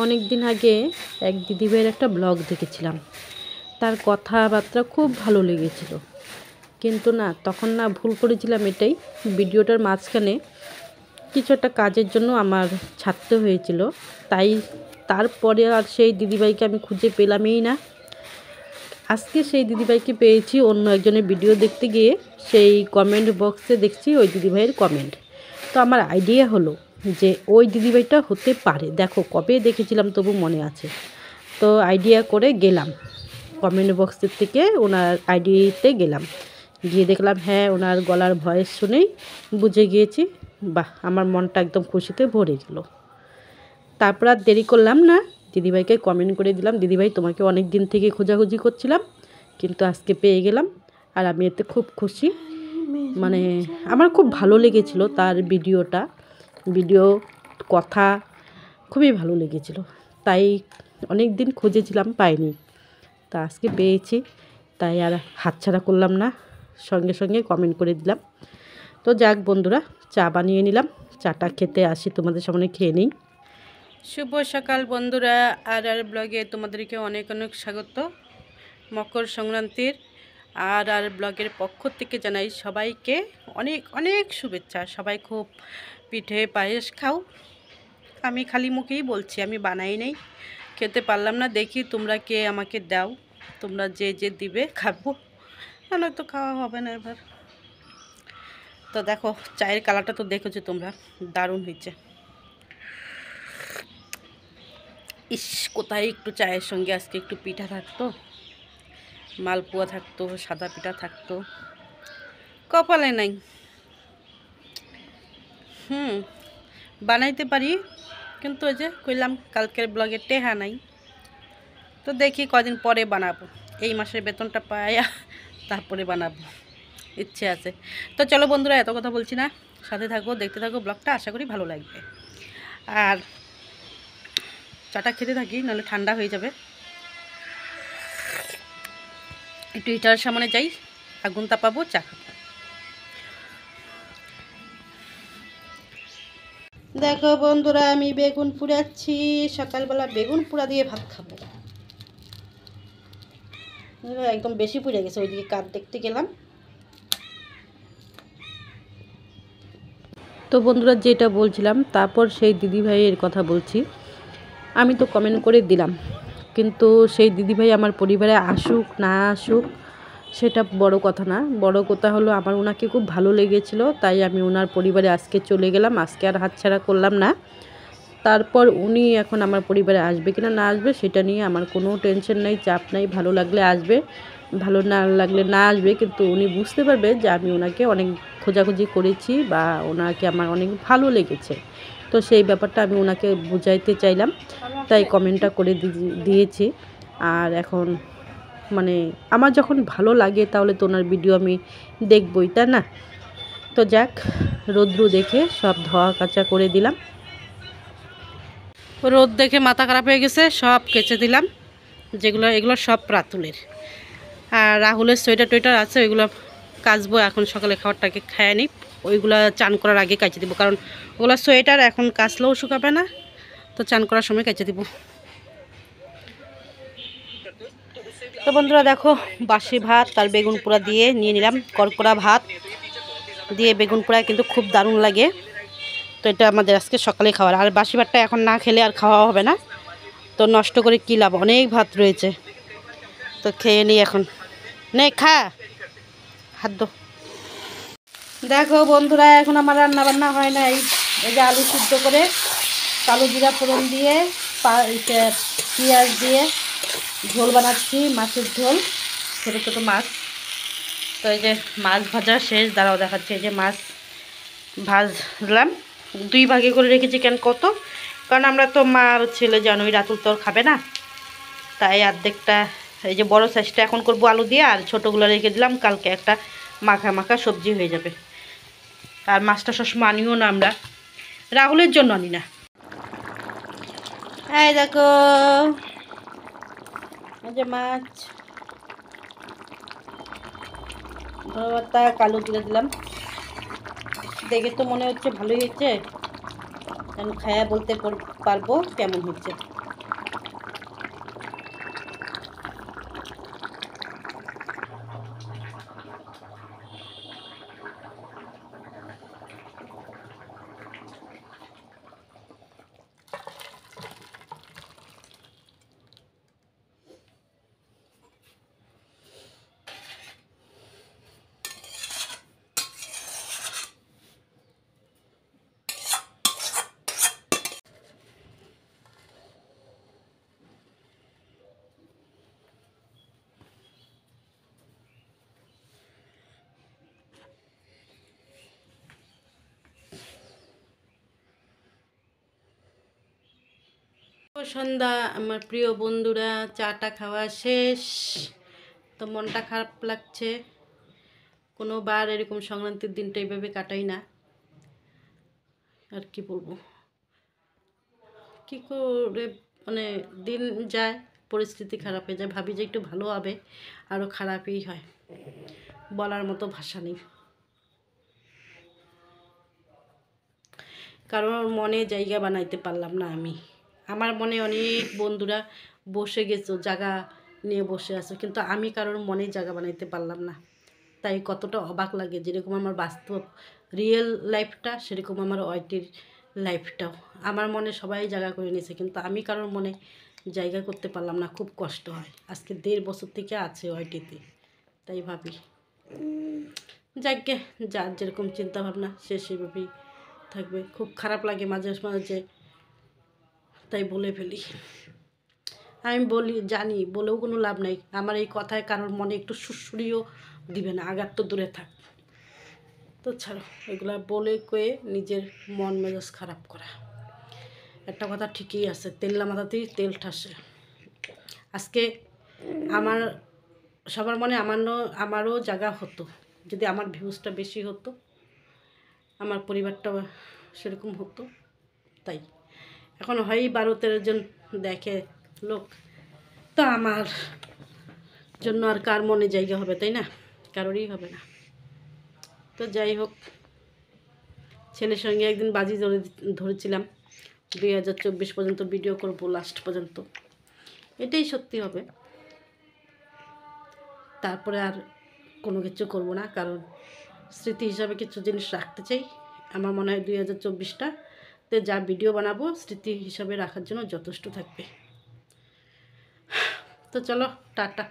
অনেক দিন আগে এক দিদিভাইয়ের একটা ব্লগ দেখেছিলাম। তার কথাবার্তা খুব ভালো লেগেছিল, কিন্তু না তখন না ভুল করেছিলাম এটাই, ভিডিওটার মাঝখানে কিছু একটা কাজের জন্য আমার ছাড়তে হয়েছিল। তাই তারপরে আর সেই দিদিভাইকে আমি খুঁজে পেলামই না। আজকে সেই দিদিভাইকে পেয়েছি অন্য একজনের ভিডিও দেখতে গিয়ে। সেই কমেন্ট বক্সে দেখছি ওই দিদিভাইয়ের কমেন্ট। তো আমার আইডিয়া হলো যে ওই দিদিভাইটা হতে পারে। দেখো কবে দেখেছিলাম তবু মনে আছে। তো আইডিয়া করে গেলাম, কমেন্ট বক্সের থেকে ওনার আইডিতে গেলাম, গিয়ে দেখলাম হ্যাঁ ওনার গলার ভয়েস শুনেই বুঝে গিয়েছি। বাহ, আমার মনটা একদম খুশিতে ভরে গেল। তারপর আর দেরি করলাম না, দিদিভাইকে কমেন্ট করে দিলাম, দিদিভাই তোমাকে অনেক দিন থেকে খোঁজাখুঁজি করছিলাম, কিন্তু আজকে পেয়ে গেলাম। আর আমি এতে খুব খুশি, মানে আমার খুব ভালো লেগেছিল তার ভিডিও কথা খুবই ভালো লেগেছিল। তাই অনেক দিন খুঁজেছিলাম, পাইনি, তা আজকে পেয়েছি। তাই আর হাতছাড়া করলাম না, সঙ্গে সঙ্গে কমেন্ট করে দিলাম। তো যাক বন্ধুরা, চা বানিয়ে নিলাম, চাটা খেতে আসি, তোমাদের সামনে খেয়ে নিই। শুভ সকাল বন্ধুরা, আর ব্লগে তোমাদেরকে অনেক অনেক স্বাগত। মকর সংক্রান্তির আর ব্লগের পক্ষ থেকে জানাই সবাইকে অনেক অনেক শুভেচ্ছা। সবাই খুব পিঠে পায়েস খাও। আমি খালি মুখেই বলছি, আমি বানাই নেই, খেতে পারলাম না। দেখি তোমরা কে আমাকে দাও, তোমরা যে যে দিবে খাবো, নয়তো খাওয়া হবে না এবার। তো দেখো চায়ের কালারটা তো দেখেছো তোমরা, দারুণ হয়েছে। ইস, কোথায় একটু চায়ের সঙ্গে আজকে একটু পিঠা থাকতো, মালপোয়া থাকতো, সাদা পিঠা থাকতো, কপালে নাই। বানাইতে পারি, কিন্তু ওই যে কইলাম কালকের ব্লগে টেহা নাই। তো দেখি কদিন পরে বানাবো, এই মাসের বেতনটা পাইয়া তারপরে বানাবো, ইচ্ছে আছে। তো চলো বন্ধুরা, এত কথা বলছি না, সাথে থাকো, দেখতে থাকো ব্লগটা, আশা করি ভালো লাগবে। আর চাটা খেতে থাকি, নাহলে ঠান্ডা হয়ে যাবে। একটু হিটার সামনে যাই, আগুন তাপাবো, চা খাবো। দেখো বন্ধুরা, আমি বেগুন পুড়াচ্ছি, সকালবেলা বেগুন পোড়া দিয়ে ভাত খাবো। একদম বেশি পুড়ে গেছে, ওইদিকে কাজ দেখতে গেলাম। তো বন্ধুরা, যেটা বলছিলাম, তারপর সেই দিদিভাইয়ের কথা বলছি। আমি তো কমেন্ট করে দিলাম, কিন্তু সেই দিদিভাই আমার পরিবারে আসুক না আসুক সেটা বড় কথা না। বড় কথা হলো আমার ওনাকে খুব ভালো লেগেছিল, তাই আমি ওনার পরিবারে আজকে চলে গেলাম। আজকে আর হাতছাড়া করলাম না। তারপর উনি এখন আমার পরিবারে আসবে কিনা না আসবে সেটা নিয়ে আমার কোনো টেনশন নেই, চাপ নেই। ভালো লাগলে আসবে, ভালো না লাগলে না আসবে, কিন্তু উনি বুঝতে পারবে যে আমি ওনাকে অনেক খোঁজাখুঁজি করেছি বা ওনাকে আমার অনেক ভালো লেগেছে। তো সেই ব্যাপারটা আমি ওনাকে বুঝাইতে চাইলাম, তাই কমেন্টটা করে দিয়েছি। আর এখন মানে আমার যখন ভালো লাগে তাহলে তো ওনার ভিডিও আমি দেখবই, তাই না? তো যাক, রৌদ্র দেখে সব ধোয়া কাচা করে দিলাম। রোদ দেখে মাথা খারাপ হয়ে গেছে, সব কেচে দিলাম। এগুলো সব রাতুলের। আর রাহুলের সোয়েটার টোয়েটার আছে, ওইগুলো কাচবো এখন, সকালে খাবারটাকে খায় নিই। ওইগুলো চান করার আগে কাচে দিব, কারণ ওগুলো সোয়েটার এখন কাচলেও শুকাবে না, তো চান করার সময় কাচে দিব। তো বন্ধুরা দেখো, বাসি ভাত আর বেগুন পোড়া দিয়ে নিয়ে নিলাম। কড়কড়া ভাত দিয়ে বেগুন পোড়া কিন্তু খুব দারুণ লাগে। তো এটা আমাদের আজকে সকালে খাওয়ার। আর বাসি ভাতটা এখন না খেলে আর খাওয়া হবে না, তো নষ্ট করে কী লাভ, অনেক ভাত রয়েছে। তো খেয়ে নিই এখন। নে খা, হাত দো। দেখো বন্ধুরা, এখন আমার রান্না বান্না হয় না। এই যে আলু সিদ্ধ করে কালো জিরা ফোড়ন দিয়ে পেঁয়াজ দিয়ে ঝোল বানাচ্ছি, মাছের ঝোল, ছোটো ছোটো মাছ। তো এই যে মাছ ভাজা শেষ, দাঁড়াও দেখাচ্ছি। এই যে মাছ ভাজলাম, 2 ভাগে করে রেখেছি। কেন কত, কারণ আমরা তো মা আর ছেলে জানোই, রাতুল তো খাবে না, তাই অর্ধেকটা এই যে বড় সাইজটা এখন করব আলু দিয়ে, আর ছোটোগুলো রেখে দিলাম, কালকে একটা মাখা মাখা সবজি হয়ে যাবে। আর মাছটা সবসময় আনিও না আমরা, রাহুলের জন্য আনি না। এই দেখো, এই যে মাছ, ধনেপাতা, কালো জিরা দিলাম। দেখে তো মনে হচ্ছে ভালোই হয়েছে, আমি খায়া বলতে পারবো কেমন হচ্ছে। সন্ধ্যা আমার প্রিয় বন্ধুরা, চাটা খাওয়া শেষ। তো মনটা খারাপ লাগছে। কোনো বার এরকম সংক্রান্তির দিনটা এইভাবে কাটাই না। আর কি বলবো, কি করে মানে দিন যায়, পরিস্থিতি খারাপ হয়ে যায়। ভাবি যে একটু ভালো হবে, আরও খারাপই হয়। বলার মতো ভাষা নেই। কারণ মনে জায়গা বানাইতে পারলাম না আমি। আমার মনে অনেক বন্ধুরা বসে গেছো, জায়গা নিয়ে বসে আছো, কিন্তু আমি কারোর মনে জায়গা বানাইতে পারলাম না। তাই কতটা অবাক লাগে। যেরকম আমার বাস্তব রিয়েল লাইফটা, সেরকম আমার ওয়াইটির লাইফটাও। আমার মনে সবাই জায়গা করে নিয়েছে, কিন্তু আমি কারোর মনে জায়গা করতে পারলাম না। খুব কষ্ট হয়। আজকে 1.5 বছর থেকে আছে ওয়াইটিতে। তাই ভাবি যাকে যার যেরকম চিন্তাভাবনা সে সেভাবেই থাকবে। খুব খারাপ লাগে মাঝে মাঝে, তাই বলে ফেলি। আমি বলি, জানি বলেও কোনো লাভ নেই। আমার এই কথায় কারোর মনে একটু সুড়সুড়িও দিবে না, আঘাত তো দূরে থাক। তো ছাড়ো, এগুলা বলে কয়ে নিজের মন মেজাজ খারাপ করা। একটা কথা ঠিকই আছে, তেল্লা মাথাতেই তেল ঠাসে। আজকে আমার সবার মনে আমারও জায়গা হতো, যদি আমার ভিউজটা বেশি হতো, আমার পরিবারটা সেরকম হতো। তাই এখন হয় 12-13 জন দেখে লোক, তো আমার জন্য আর কার মনে জায়গা হবে, তাই না? কারোরই হবে না। তো যাই হোক, ছেলের সঙ্গে একদিন বাজি ধরেছিলাম 2024 পর্যন্ত ভিডিও করবো, লাস্ট পর্যন্ত। এটাই সত্যি হবে। তারপরে আর কোনো কিছু করব না, কারণ স্মৃতি হিসাবে কিছু জিনিস রাখতে চাই। আমার মনে হয় 2024টাতে যা ভিডিও বানাবো স্মৃতি হিসাবে রাখার জন্য যথেষ্ট থাকবে। তো চলো, টাটা।